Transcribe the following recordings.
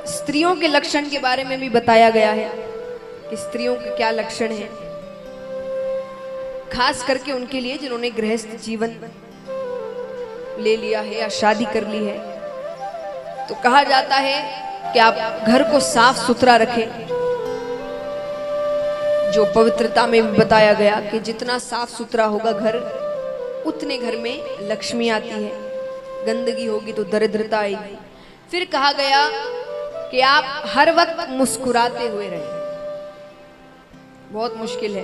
स्त्रियों के लक्षण के बारे में भी बताया गया है कि स्त्रियों के क्या लक्षण हैं, खास करके उनके लिए जिन्होंने गृहस्थ जीवन ले लिया है या शादी कर ली है। तो कहा जाता है कि आप घर को साफ सुथरा रखें। जो पवित्रता में भी बताया गया कि जितना साफ सुथरा होगा घर, उतने घर में लक्ष्मी आती है। गंदगी होगी तो दरिद्रता आएगी। फिर कहा गया कि आप हर वक्त मुस्कुराते हुए रहें। बहुत मुश्किल है,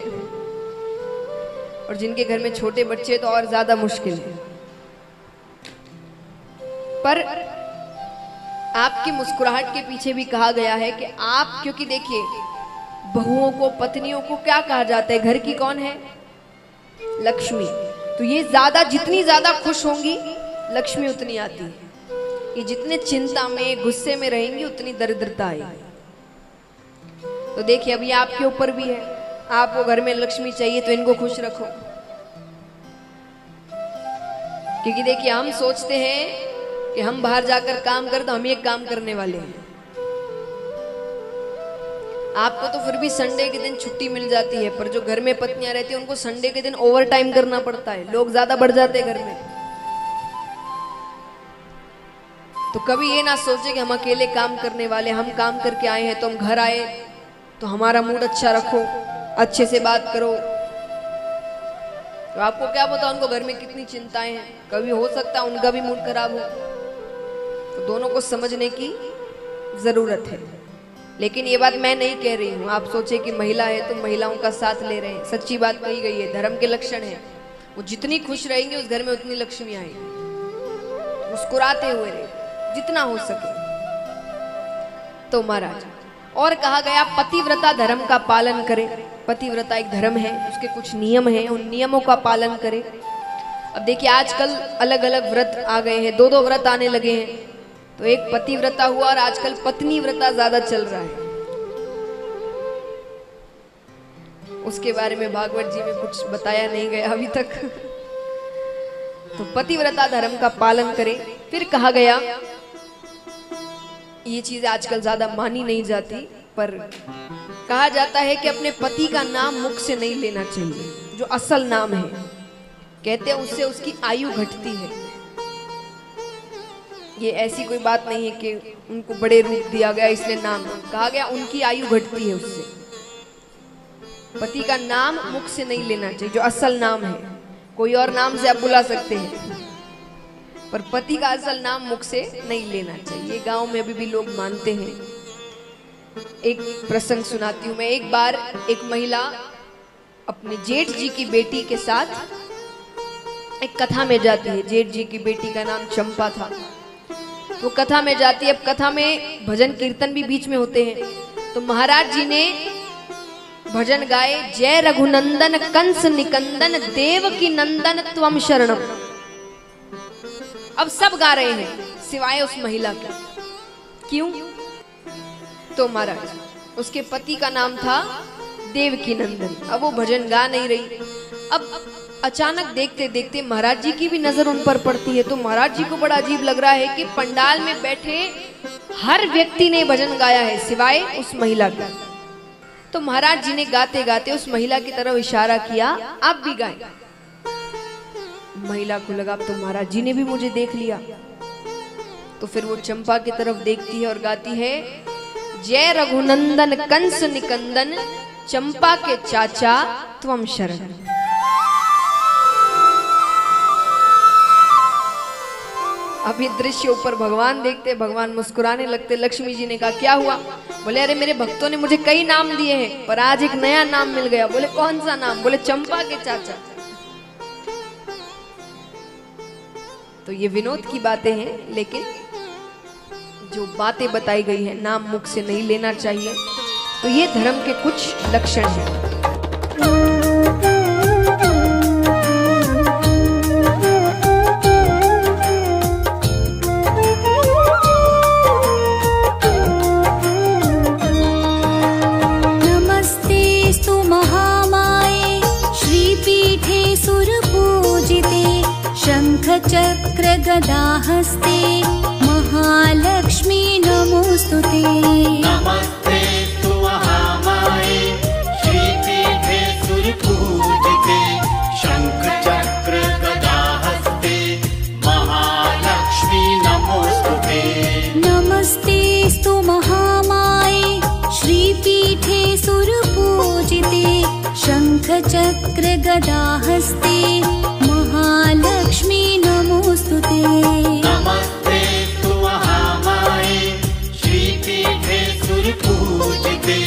और जिनके घर में छोटे बच्चे तो और ज्यादा मुश्किल है। पर आपकी मुस्कुराहट के पीछे भी कहा गया है कि आप, क्योंकि देखिए बहुओं को, पत्नियों को क्या कहा जाता है, घर की कौन है? लक्ष्मी। तो ये ज्यादा, जितनी ज्यादा खुश होंगी लक्ष्मी उतनी आती है। ये जितने चिंता में, गुस्से में रहेंगी उतनी दरिद्रता आएगी। तो देखिए अभी आपके ऊपर भी है, आपको घर में लक्ष्मी चाहिए तो इनको खुश रखो। क्योंकि देखिए हम सोचते हैं कि हम बाहर जाकर काम कर तो हम एक काम करने वाले हैं। आपको तो फिर भी संडे के दिन छुट्टी मिल जाती है, पर जो घर में पत्नियां रहती हैं उनको संडे के दिन ओवर टाइम करना पड़ता है। लोग ज्यादा बढ़ जाते हैं घर में। तो कभी ये ना सोचे कि हम अकेले काम करने वाले, हम काम करके आए हैं तो हम घर आए तो हमारा मूड अच्छा रखो, अच्छे से बात करो। तो आपको क्या पता उनको घर में कितनी चिंताएं हैं, कभी हो सकता है उनका भी मूड खराब हो। तो दोनों को समझने की जरूरत है। लेकिन ये बात मैं नहीं कह रही हूँ, आप सोचे कि महिला है तो महिलाओं का साथ ले रहे हैं। सच्ची बात कही गई है, धर्म के लक्षण है। वो जितनी खुश रहेंगे उस घर में उतनी लक्ष्मी आएगी। मुस्कुराते हुए रहे जितना हो सके। तो महाराज और कहा गया पतिव्रता धर्म का पालन करे। पतिव्रता एक धर्म है, उसके कुछ नियम हैं, उन नियमों का पालन करे। अब देखिए आजकल अलग अलग व्रत आ गए हैं, 2-2 व्रत आने लगे हैं। तो एक पतिव्रता हुआ और आजकल पत्नी व्रता ज्यादा चल रहा है। उसके बारे में भागवत जी में कुछ बताया नहीं गया अभी तक। तो पतिव्रता धर्म का पालन करे। फिर कहा गया, ये चीज आजकल ज्यादा मानी नहीं जाती, पर कहा जाता है कि अपने पति का नाम मुख से नहीं लेना चाहिए, जो असल नाम है। कहते हैं उससे उसकी आयु घटती है। ये ऐसी कोई बात नहीं है कि उनको बड़े रूप दिया गया इसलिए नाम कहा गया, उनकी आयु घटती है उससे। पति का नाम मुख से नहीं लेना चाहिए, जो असल नाम है। कोई और नाम से आप बुला सकते हैं, पर पति का असल नाम मुख से नहीं लेना चाहिए। गांव में अभी भी लोग मानते हैं। एक प्रसंग सुनाती हूँ मैं। एक बार एक महिला अपने जेठ जी की बेटी के साथ एक कथा में जाती है। जेठ जी की बेटी का नाम चंपा था। तो कथा में जाती है। अब कथा में भजन कीर्तन भी बीच में होते हैं। तो महाराज जी ने भजन गाए, जय रघुनंदन कंस निकंदन देव की नंदन त्वम शरणम। अब सब गा रहे हैं सिवाय उस महिला के। क्यों? तो महाराज उसके पति का नाम था देवकी नंदन। अब वो भजन गा नहीं रही। अब अचानक देखते देखते महाराज जी की भी नजर उन पर पड़ती है। तो महाराज जी को बड़ा अजीब लग रहा है कि पंडाल में बैठे हर व्यक्ति ने भजन गाया है सिवाय उस महिला का। तो महाराज जी ने गाते गाते उस महिला की तरफ इशारा किया, आप भी गाएं। महिला को लगा तो महाराज जी ने भी मुझे देख लिया। तो फिर वो चंपा की तरफ देखती है और गाती है, जय रघुनंदन कंस निकंदन चंपा के चाचा त्वम शरण। अभी दृश्य ऊपर भगवान देखते, भगवान मुस्कुराने लगते। लक्ष्मी जी ने कहा, क्या हुआ? बोले, अरे मेरे भक्तों ने मुझे कई नाम दिए हैं, पर आज एक नया नाम मिल गया। बोले, कौन सा नाम? बोले, चंपा के चाचा। तो ये विनोद की बातें हैं, लेकिन जो बातें बताई गई है, नाम मुख से नहीं लेना चाहिए। तो ये धर्म के कुछ लक्षण हैं। चक्र गदाहस्ते महालक्ष्मी नमोस्तुते। नमोस्तुते। नमस्तेऽस्तु महामाये श्रीपीठे सुरपूजिते शंख चक्र गदाहस्ते महालक्ष्मी नमोस्तुते। नमस्तेऽस्तु महामाये श्रीपीठे सुरपूजिते शंख चक्र गदाहस्ते महालक्ष्मी नमोस्तुते। नमस्तेऽस्तु महामाये श्रीपीठे सुरपूजिते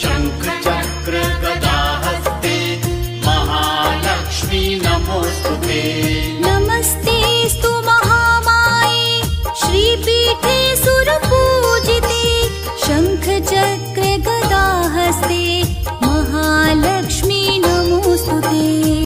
शंख चक्र गदाहस्ते महालक्ष्मी नमोस्तुते। नमस्तेऽस्तु महामाये श्रीपीठे